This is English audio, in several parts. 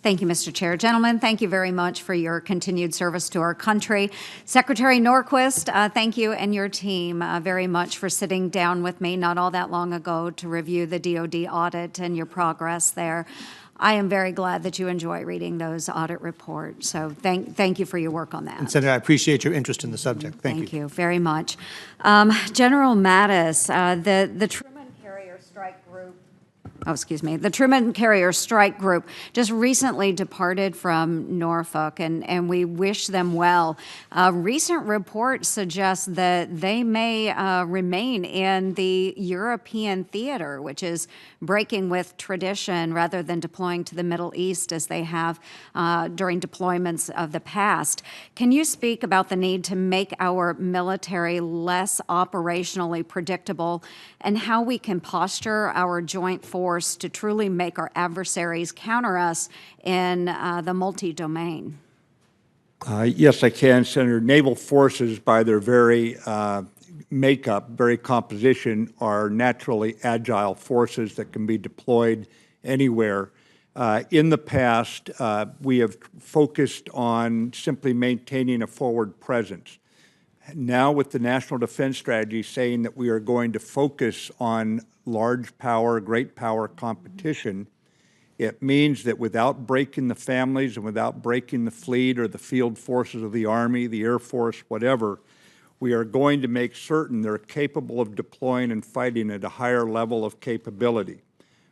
Thank you, Mr. Chair. Gentlemen, thank you very much for your continued service to our country. Secretary Norquist, thank you and your team very much for sitting down with me not all that long ago to review the DoD audit and your progress there. I am very glad that you enjoy reading those audit reports. So thank you for your work on that. And Senator, I appreciate your interest in the subject. Thank you. Thank you very much. General Mattis, the Truman Carrier Strike Group, the Truman Carrier Strike Group just recently departed from Norfolk, and we wish them well. Recent reports suggest that they may remain in the European theater, which is breaking with tradition rather than deploying to the Middle East as they have during deployments of the past. Can you speak about the need to make our military less operationally predictable and how we can posture our joint force to truly make our adversaries counter us in the multi-domain? Yes, I can, Senator. Naval forces, by their very makeup, very composition, are naturally agile forces that can be deployed anywhere. In the past, we have focused on simply maintaining a forward presence. Now, with the National Defense Strategy saying that we are going to focus on large power, great power competition, it means that without breaking the families and without breaking the fleet or the field forces of the Army, the Air Force, whatever, we are going to make certain they're capable of deploying and fighting at a higher level of capability.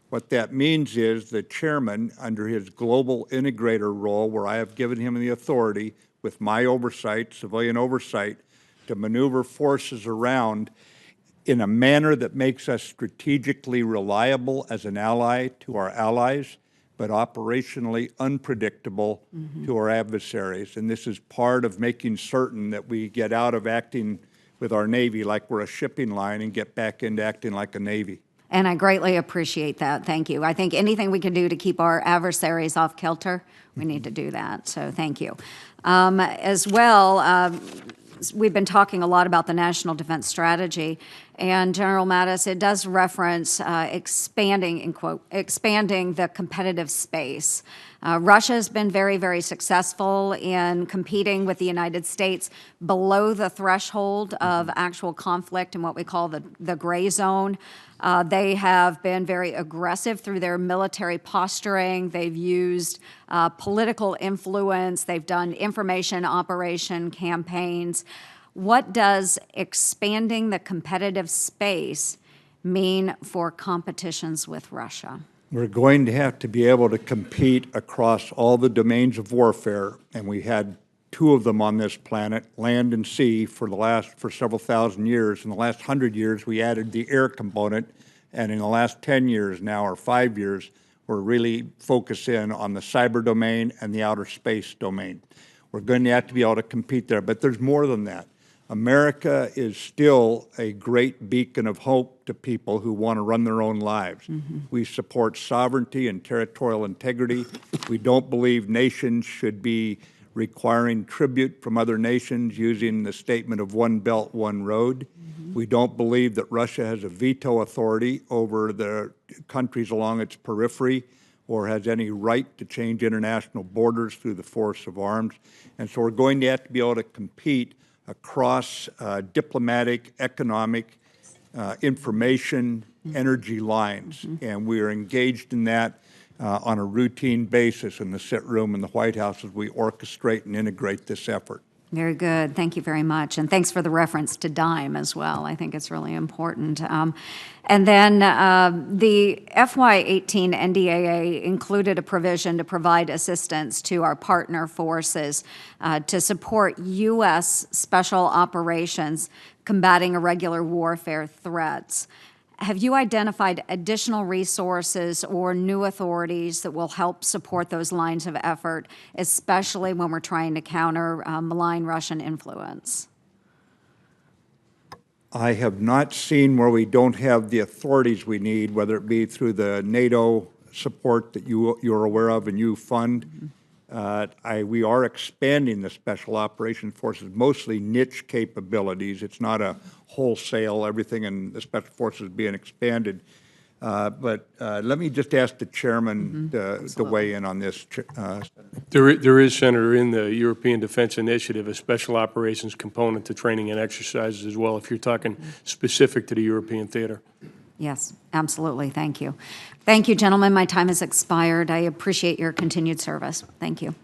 What that means is the chairman, under his global integrator role, where I have given him the authority with my oversight, civilian oversight, to maneuver forces around in a manner that makes us strategically reliable as an ally to our allies, but operationally unpredictable to our adversaries. And this is part of making certain that we get out of acting with our Navy like we're a shipping line and get back into acting like a Navy. And I greatly appreciate that. Thank you. I think anything we can do to keep our adversaries off kilter, we need to do that. So thank you. As well, we've been talking a lot about the National Defense Strategy, and General Mattis, it does reference expanding, in quote, expanding the competitive space. Russia has been very, very successful in competing with the United States below the threshold of actual conflict in what we call the gray zone. They have been very aggressive through their military posturing. They've used political influence. They've done information operation campaigns. What does expanding the competitive space mean for competitions with Russia? We're going to have to be able to compete across all the domains of warfare, and we had two of them on this planet, land and sea, for several thousand years. In the last 100 years, we added the air component, and in the last 10 years now, or 5 years, we're really focused in on the cyber domain and the outer space domain. We're going to have to be able to compete there, but there's more than that. America is still a great beacon of hope to people who want to run their own lives. We support sovereignty and territorial integrity. We don't believe nations should be requiring tribute from other nations using the statement of one belt, one road. We don't believe that Russia has a veto authority over the countries along its periphery or has any right to change international borders through the force of arms. And so we're going to have to be able to compete across diplomatic, economic, information, energy lines. And we are engaged in that on a routine basis in the sit room in the White House as we orchestrate and integrate this effort. Very good. Thank you very much. And thanks for the reference to DIME as well. I think it's really important. And then the FY18 NDAA included a provision to provide assistance to our partner forces to support U.S. special operations combating irregular warfare threats. Have you identified additional resources or new authorities that will help support those lines of effort, especially when we're trying to counter malign Russian influence? I have not seen where we don't have the authorities we need, whether it be through the NATO support that you're aware of and you fund. We are expanding the Special Operations Forces, mostly niche capabilities. It's not a wholesale, everything in the Special Forces being expanded. But let me just ask the chairman to weigh in on this. There is, Senator, in the European Defense Initiative, a special operations component to training and exercises as well, if you're talking specific to the European theater. Yes, absolutely. Thank you. Thank you, gentlemen. My time has expired. I appreciate your continued service. Thank you.